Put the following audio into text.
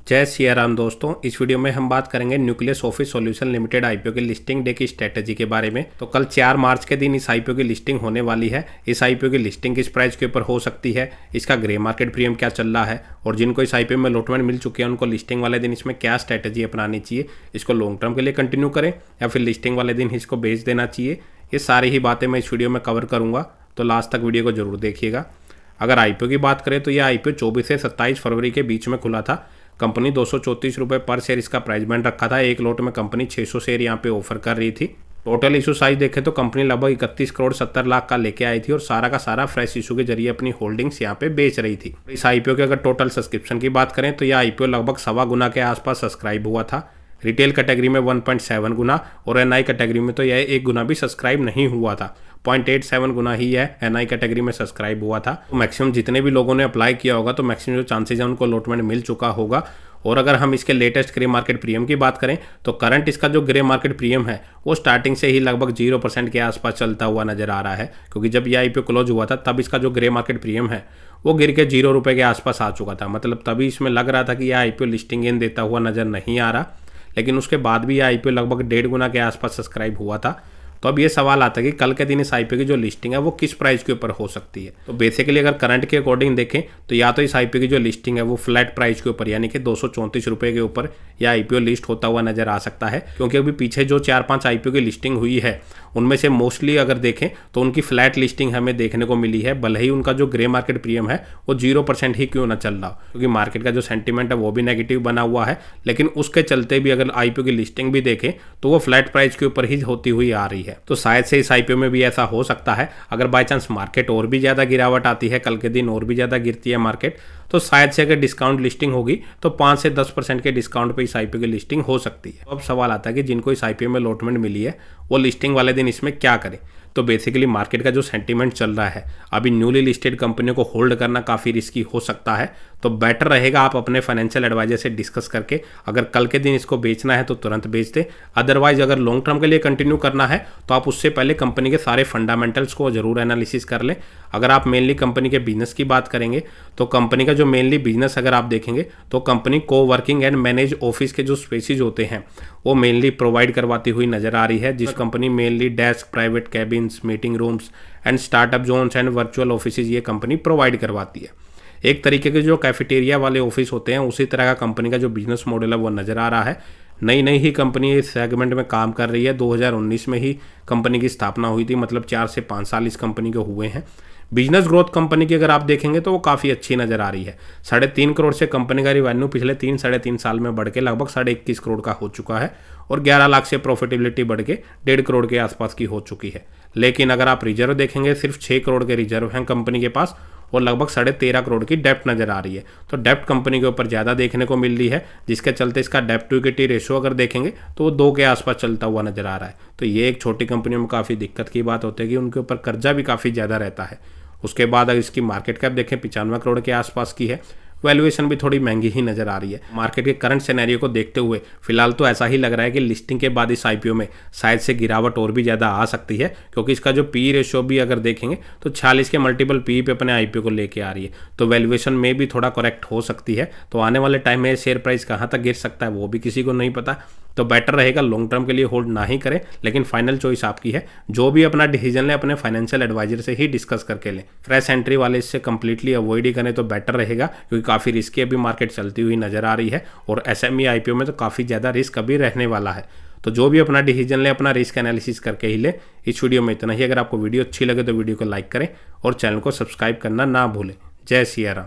जय सिया राम दोस्तों। इस वीडियो में हम बात करेंगे nucleus office solution limited IPO की लिस्टिंग डे की स्ट्रेटजी के बारे में। तो कल 4 मार्च के दिन इस आईपीओ की लिस्टिंग होने वाली है। इस आईपीओ की लिस्टिंग किस प्राइस के ऊपर हो सकती है, इसका ग्रे मार्केट प्रीमियम क्या चल रहा है और जिनको इस आईपीओ में अलॉटमेंट मिल चुकी है उनको लिस्टिंग वाले दिन इसमें क्या स्ट्रेटजी अपनानी चाहिए, इसको लॉन्ग टर्म के लिए कंटिन्यू करें या फिर लिस्टिंग वाले दिन इसको बेच देना चाहिए, ये सारी ही बातें मैं इस वीडियो में कवर करूँगा। तो लास्ट तक वीडियो को जरूर देखिएगा। अगर आईपीओ की बात करें तो यह आईपीओ 24 से 27 फरवरी के बीच में खुला था। कंपनी 234 रुपये पर शेयर इसका प्राइस बैंड रखा था। एक लॉट में कंपनी 600 शेयर यहाँ पे ऑफर कर रही थी। टोटल इशू साइज देखें तो कंपनी लगभग 31 करोड़ 70 लाख का लेके आई थी और सारा का सारा फ्रेश इशू के जरिए अपनी होल्डिंग्स यहाँ पे बेच रही थी। इस आईपीओ के अगर टोटल सब्सक्रिप्शन की बात करें तो यह आईपीओ लगभग 1.25 गुना के आसपास सब्सक्राइब हुआ था। रिटेल कैटेगरी में 1.7 गुना और एनआई कैटेगरी में तो यह 1 गुना भी सब्सक्राइब नहीं हुआ था। 0.87 गुना ही है एनआई कैटेगरी में सब्सक्राइब हुआ था। तो मैक्सिमम जितने भी लोगों ने अप्लाई किया होगा तो मैक्सिमम जो चांसेज है उनको अलॉटमेंट मिल चुका होगा। और अगर हम इसके लेटेस्ट ग्रे मार्केट प्रीमियम की बात करें तो करंट इसका जो ग्रे मार्केट प्रीमियम है वो स्टार्टिंग से ही लगभग 0% के आसपास चलता हुआ नजर आ रहा है, क्योंकि जब ये आईपीओ क्लोज हुआ था तब इसका जो ग्रे मार्केट प्रीमियम है वो गिर के 0 रुपये के आसपास आ चुका था। मतलब तभी इसमें लग रहा था कि यह आईपीओ लिस्टिंग गेन देता हुआ नजर नहीं आ रहा, लेकिन उसके बाद भी यह आईपीओ लगभग 1.5 गुना के आसपास सब्सक्राइब हुआ था। तो अब ये सवाल आता है कि कल के दिन इस आईपीओ की जो लिस्टिंग है वो किस प्राइस के ऊपर हो सकती है। तो बेसिकली अगर करंट के अकॉर्डिंग देखें तो या तो इस आईपीओ की जो लिस्टिंग है वो फ्लैट प्राइस के ऊपर यानी कि 234 रुपये के ऊपर यह आईपीओ लिस्ट होता हुआ नजर आ सकता है, क्योंकि अभी पीछे जो 4-5 आईपीओ की लिस्टिंग हुई है उनमें से मोस्टली अगर देखें तो उनकी फ्लैट लिस्टिंग हमें देखने को मिली है। भले ही उनका जो ग्रे मार्केट प्रीमियम है वो 0% ही क्यों ना चल रहा हो, क्योंकि मार्केट का जो सेंटीमेंट है वो भी नेगेटिव बना हुआ है, लेकिन उसके चलते भी अगर आईपीओ की लिस्टिंग भी देखें तो वो फ्लैट प्राइस के ऊपर ही होती हुई आ रही है। तो शायद से इस आईपीओ में भी ऐसा हो सकता है। अगर बाय चांस मार्केट और भी ज़्यादा गिरावट आती है, कल के दिन और भी ज़्यादा गिरती है मार्केट, तो शायद से अगर डिस्काउंट लिस्टिंग होगी तो 5 से 10% के डिस्काउंट पे इस आईपीओ की लिस्टिंग हो सकती है। अब सवाल आता है कि जिनको इस आईपीओ में अलॉटमेंट मिली है वो लिस्टिंग वाले दिन इसमें क्या करें। तो बेसिकली मार्केट का जो सेंटीमेंट चल रहा है, अभी न्यूली लिस्टेड कंपनियों को होल्ड करना काफ़ी रिस्की हो सकता है। तो बेटर रहेगा आप अपने फाइनेंशियल एडवाइजर से डिस्कस करके अगर कल के दिन इसको बेचना है तो तुरंत बेच दे। अदरवाइज अगर लॉन्ग टर्म के लिए कंटिन्यू करना है तो आप उससे पहले कंपनी के सारे फंडामेंटल्स को जरूर एनालिसिस कर लें। अगर आप मेनली कंपनी के बिजनेस की बात करेंगे तो कंपनी का जो मेनली बिजनेस अगर आप देखेंगे तो कंपनी को वर्किंग एंड मैनेज ऑफिस के जो स्पेसेज होते हैं वो मेनली प्रोवाइड करवाती हुई नजर आ रही है, जिस company mainly desk, private cabins, meeting rooms and startup zones and virtual offices ये कंपनी प्रोवाइड करवाती है। एक तरीके के जो कैफेटेरिया वाले ऑफिस होते हैं उसी तरह का कंपनी का जो बिजनेस मॉडल है वो नज़र आ रहा है। नई ही कंपनी इस सेगमेंट में काम कर रही है। 2019 में ही कंपनी की स्थापना हुई थी, मतलब 4 से 5 साल इस कंपनी को हुए हैं। बिजनेस ग्रोथ कंपनी की अगर आप देखेंगे तो वो काफ़ी अच्छी नज़र आ रही है। 3.5 करोड़ से कंपनी का रिवेन्यू पिछले 3-3.5 साल में बढ़ के लगभग 21.5 करोड़ का हो चुका है और 11 लाख से प्रॉफिटेबिलिटी बढ़ के 1.5 करोड़ के आसपास की हो चुकी है। लेकिन अगर आप रिजर्व देखेंगे सिर्फ 6 करोड़ के रिजर्व हैं कंपनी के पास और लगभग 13.5 करोड़ की डेप्ट नजर आ रही है। तो डेप्ट कंपनी के ऊपर ज़्यादा देखने को मिल रही है, जिसके चलते इसका डेप्ट टू इक्विटी रेशियो अगर देखेंगे तो वो 2 के आसपास चलता हुआ नजर आ रहा है। तो ये एक छोटी कंपनियों में काफ़ी दिक्कत की बात होती है कि उनके ऊपर कर्जा भी काफ़ी ज़्यादा रहता है। उसके बाद अगर इसकी मार्केट कैप देखें 95 करोड़ के आसपास की है। वैल्यूएशन भी थोड़ी महंगी ही नजर आ रही है। मार्केट के करंट सिनेरियो को देखते हुए फिलहाल तो ऐसा ही लग रहा है कि लिस्टिंग के बाद इस आईपीओ में शायद से गिरावट और भी ज़्यादा आ सकती है, क्योंकि इसका जो पी रेशियो भी अगर देखेंगे तो 46 के मल्टीपल पी पे अपने आईपीओ को लेके आ रही है। तो वैल्यूएशन में भी थोड़ा करेक्ट हो सकती है। तो आने वाले टाइम में शेयर प्राइस कहाँ तक गिर सकता है वो भी किसी को नहीं पता। तो बेटर रहेगा लॉन्ग टर्म के लिए होल्ड ना ही करें, लेकिन फाइनल चॉइस आपकी है। जो भी अपना डिसीजन ले अपने फाइनेंशियल एडवाइजर से ही डिस्कस करके लें। फ्रेश एंट्री वाले इससे कंप्लीटली अवॉइड ही करें तो बेटर रहेगा, क्योंकि काफ़ी रिस्की अभी मार्केट चलती हुई नजर आ रही है और एसएमई आईपीओ में तो काफ़ी ज़्यादा रिस्क अभी रहने वाला है। तो जो भी अपना डिसीजन ले अपना रिस्क एनालिसिस करके ही ले। इस वीडियो में इतना ही। अगर आपको वीडियो अच्छी लगे तो वीडियो को लाइक करें और चैनल को सब्सक्राइब करना ना भूलें। जय सिया राम।